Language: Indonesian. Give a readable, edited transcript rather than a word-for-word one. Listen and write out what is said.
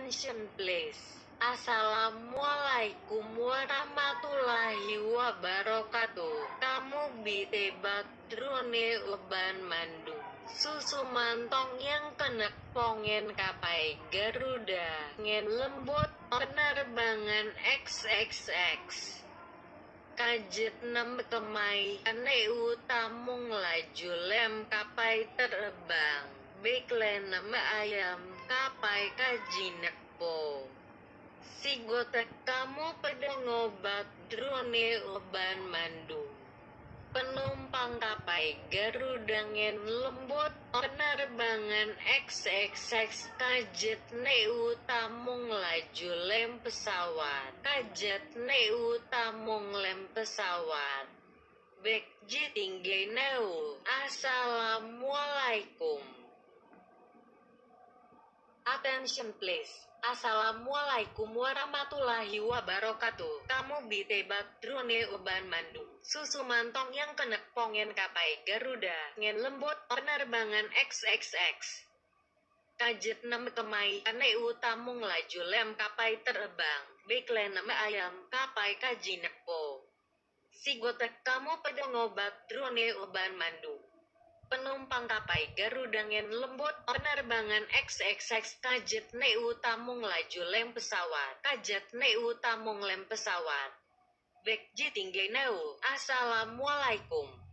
Attention please. Assalamualaikum warahmatullahi wabarakatuh. Kamu bitebak drone leban mandu. Susu mantong yang kenek pongen kapai Garuda. Ngen lembut penerbangan XXX. Kajet 6 kemai ane utamung laju lem kapai terbang. Baiklah nama ayam kapai kajinak po. Si gotek kamu pedengobat drone leban mandu. Penumpang kapai Garuda ngen lembut penerbangan XXX kajet ne utamung laju lem pesawat. Kajet ne utamung lem pesawat. Bekji tinggi neu. Assalamualaikum. Attention please. Assalamualaikum warahmatullahi wabarakatuh. Kamu bitebak drone leban mandu. Susu mantong yang kenek pongen kapai Garuda. Ngen lembut penerbangan XXX. Kajet 6 kemai ane utamung laju lem kapai terbang. Baiklah nama ayam kapai kajinak po. Si gotek kamu pedengobat drone leban mandu. Penumpang kapai Garuda ngen lembut penerbangan XXX kajet ne utamung laju lem pesawat. Kajet ne utamung lem pesawat. Bekji tinggi neu. Assalamualaikum.